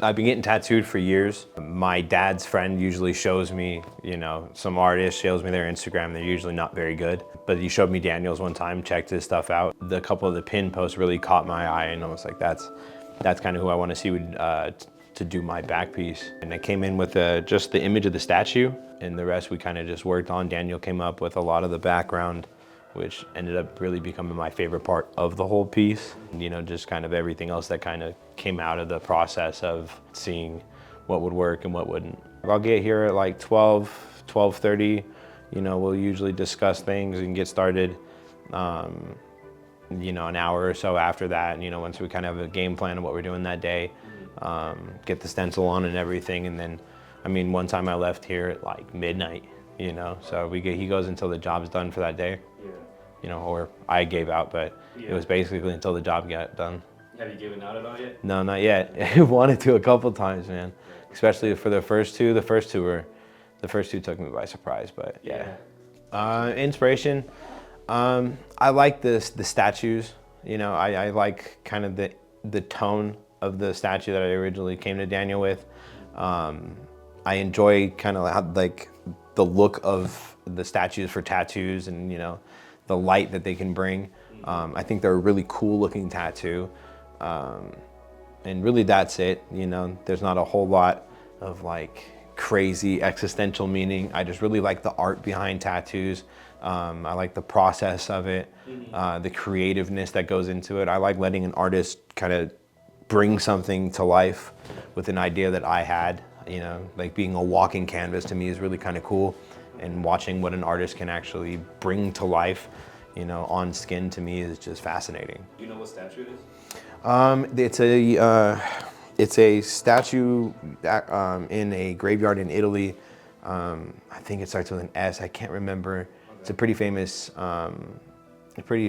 I've been getting tattooed for years. My dad's friend usually shows me, you know, some artist shows me their Instagram. They're usually not very good, but he showed me Daniel's one time, checked his stuff out. The couple of the pin posts really caught my eye, and I was like, that's kind of who I want to see to do my back piece. And I came in with just the image of the statue, and the rest we kind of just worked on. Daniel came up with a lot of the background, which ended up really becoming my favorite part of the whole piece. You know, just kind of everything else that kind of came out of the process of seeing what would work and what wouldn't. I'll get here at like 12:30. You know, we'll usually discuss things and get started. You know, an hour or so after that, you know, once we kind of have a game plan of what we're doing that day, get the stencil on and everything. And then, I mean, one time I left here at like midnight, you know, so he goes until the job's done for that day. Yeah. You know, or I gave out, but it was basically until the job got done. Have you given out at all yet? No, not yet. I wanted to a couple times, man. Especially for the first two. The first two took me by surprise, but yeah. Inspiration. I like the statues. You know, I like kind of the tone of the statue that I originally came to Daniel with. I enjoy kind of like the look of the statues for tattoos, and you know, the light that they can bring. I think they're a really cool looking tattoo. And really that's it, you know, there's not a whole lot of like crazy existential meaning. I just really like the art behind tattoos. I like the process of it, the creativeness that goes into it. I like letting an artist kind of bring something to life with an idea that I had, you know, like being a walking canvas to me is really kind of cool. And watching what an artist can actually bring to life, you know, on skin to me is just fascinating. Do you know what statue it is? It's a statue in a graveyard in Italy. I think it starts with an S. I can't remember. Okay. It's a pretty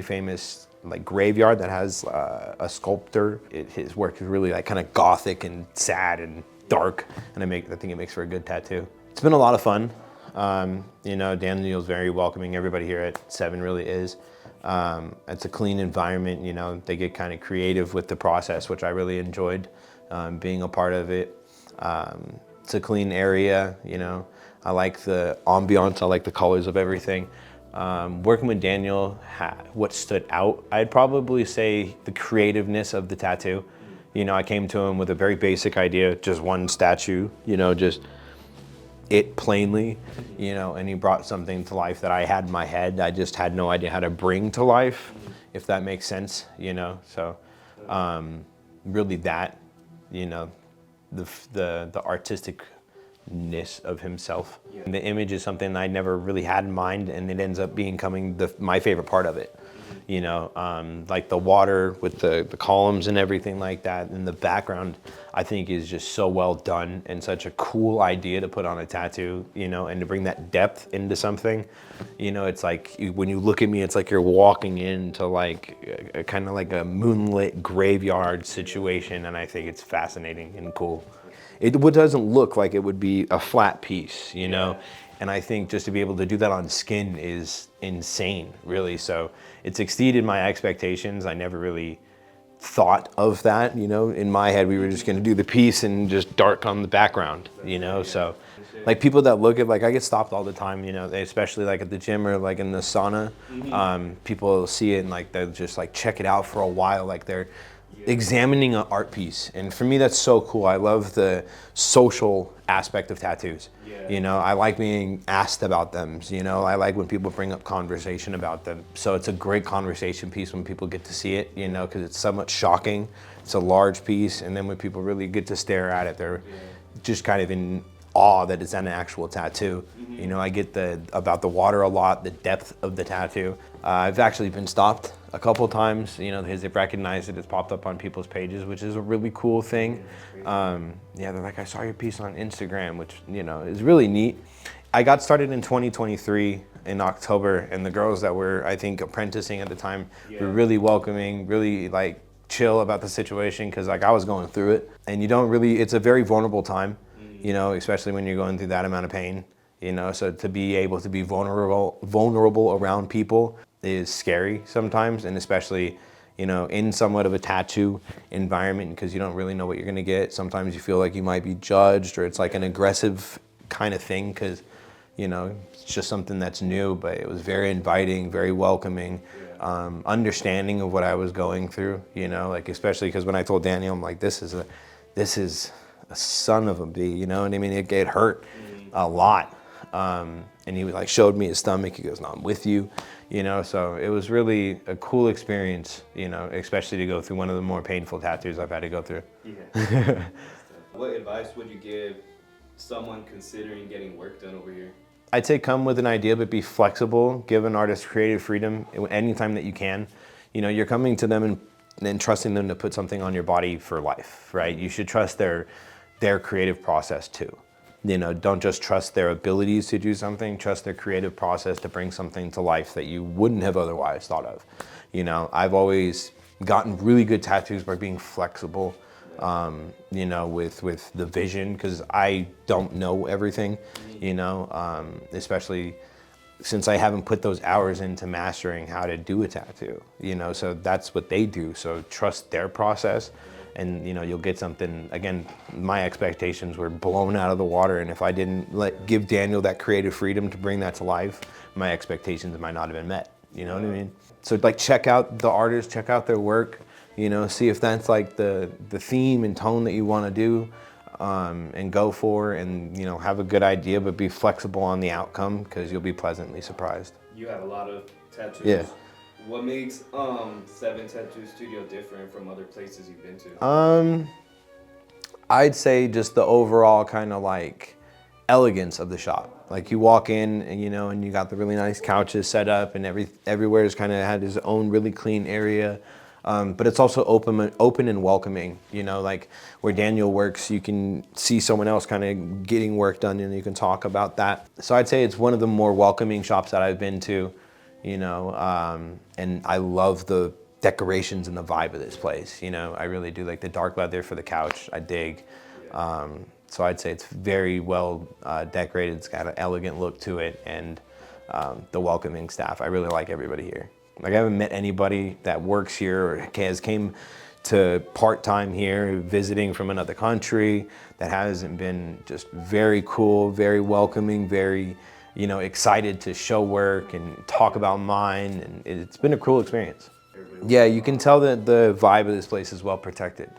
famous like graveyard that has a sculptor. His work is really like kind of gothic and sad and dark, and I think it makes for a good tattoo. It's been a lot of fun. You know, Daniel's very welcoming. Everybody here at 7 really is. It's a clean environment, you know, they get kind of creative with the process, which I really enjoyed being a part of it. It's a clean area, you know, I like the ambiance, I like the colors of everything. Working with Daniel, what stood out, I'd probably say the creativeness of the tattoo. You know, I came to him with a very basic idea, just one statue, you know, just it plainly, you know, and he brought something to life that I had in my head. I just had no idea how to bring to life, if that makes sense, you know. So really that, you know, the artisticness of himself. Yeah. The image is something I never really had in mind, and it ends up becoming my favorite part of it. You know, like the water with the columns and everything like that, and the background I think is just so well done and such a cool idea to put on a tattoo, you know, and to bring that depth into something. You know, it's like when you look at me, it's like you're walking into like a kind of like a moonlit graveyard situation, and I think it's fascinating and cool. It doesn't look like it would be a flat piece, you know. And I think just to be able to do that on skin is insane, really. So it's exceeded my expectations. I never really thought of that, you know. In my head, we were just gonna do the piece and just dark on the background, you know. So like people that look at, like I get stopped all the time, you know, especially like at the gym or like in the sauna. People see it and like they'll just like check it out for a while, like they're examining an art piece. And for me, that's so cool. I love the social aspect of tattoos. You know, I like being asked about them. You know, I like when people bring up conversation about them. So it's a great conversation piece when people get to see it, you know, because it's somewhat shocking. It's a large piece. And then when people really get to stare at it, they're just kind of in awe that it's an actual tattoo. You know, I get about the water a lot, the depth of the tattoo. I've actually been stopped a couple times, you know, because they've recognized it. It's popped up on people's pages, which is a really cool thing. Yeah, they're like, I saw your piece on Instagram, which, you know, is really neat. I got started in 2023 in October, and the girls that were, I think, apprenticing at the time were really welcoming, really like chill about the situation, because like I was going through it, and you don't really, it's a very vulnerable time, you know, especially when you're going through that amount of pain, you know, so to be able to be vulnerable around people is scary sometimes, and especially, in somewhat of a tattoo environment, because you don't really know what you're gonna get. Sometimes you feel like you might be judged, or it's like an aggressive kind of thing, because it's just something that's new. But it was very inviting, very welcoming, understanding of what I was going through. Like, especially because when I told Daniel, I'm like, this is a son of a bee. You know what I mean? It hurt a lot. And he like showed me his stomach. He goes, "No, I'm with you." So it was really a cool experience, especially to go through one of the more painful tattoos I've had to go through. Yeah. What advice would you give someone considering getting work done over here? I'd say come with an idea, but be flexible. Give an artist creative freedom anytime that you can. You're coming to them and trusting them to put something on your body for life, right? You should trust their creative process too. Don't just trust their abilities to do something, trust their creative process to bring something to life that you wouldn't have otherwise thought of. I've always gotten really good tattoos by being flexible, with the vision, because I don't know everything, especially since I haven't put those hours into mastering how to do a tattoo, so that's what they do. So trust their process. And you'll get something. Again, my expectations were blown out of the water, and if I didn't give Daniel that creative freedom to bring that to life, my expectations might not have been met. You know what I mean? So like, check out the artists, check out their work. See if that's like the theme and tone that you want to do, and go for, and have a good idea, but be flexible on the outcome, because you'll be pleasantly surprised. You have a lot of tattoos. Yeah. What makes 7 Tattoo Studio different from other places you've been to? I'd say just the overall kind of like elegance of the shop. Like, you walk in and and you got the really nice couches set up, and everywhere's kind of had its own really clean area. But it's also open and welcoming. Like where Daniel works, you can see someone else kind of getting work done, and you can talk about that. So I'd say it's one of the more welcoming shops that I've been to. And I love the decorations and the vibe of this place. I really do like the dark leather for the couch. I dig. So I'd say it's very well decorated. It's got an elegant look to it, and the welcoming staff. I really like everybody here. Like, I haven't met anybody that works here or came to part-time here, visiting from another country, that hasn't been just very cool, very welcoming, very excited to show work and talk about mine, and it's been a cool experience. Yeah, you can tell that the vibe of this place is well protected.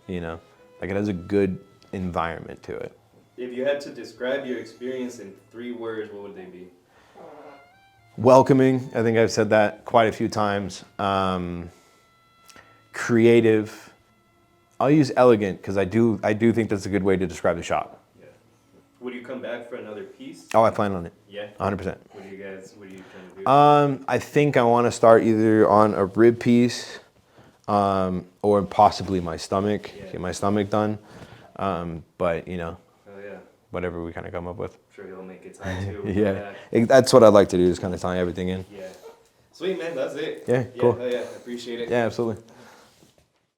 Like, it has a good environment to it. If you had to describe your experience in 3 words, what would they be? Welcoming, I think I've said that quite a few times. Creative. I'll use elegant, because I do think that's a good way to describe the shop. Would you come back for another piece? Oh, I plan on it. Yeah? 100%. What are you trying to do? I think I want to start either on a rib piece, or possibly my stomach. Yeah. Get my stomach done. But Oh, yeah. whatever we kind of come up with. I'm sure he'll make it time too. Yeah. That's what I'd like to do, is kind of tie everything in. Yeah. Sweet, man. That's it. Yeah, cool. Yeah, I appreciate it. Yeah, absolutely.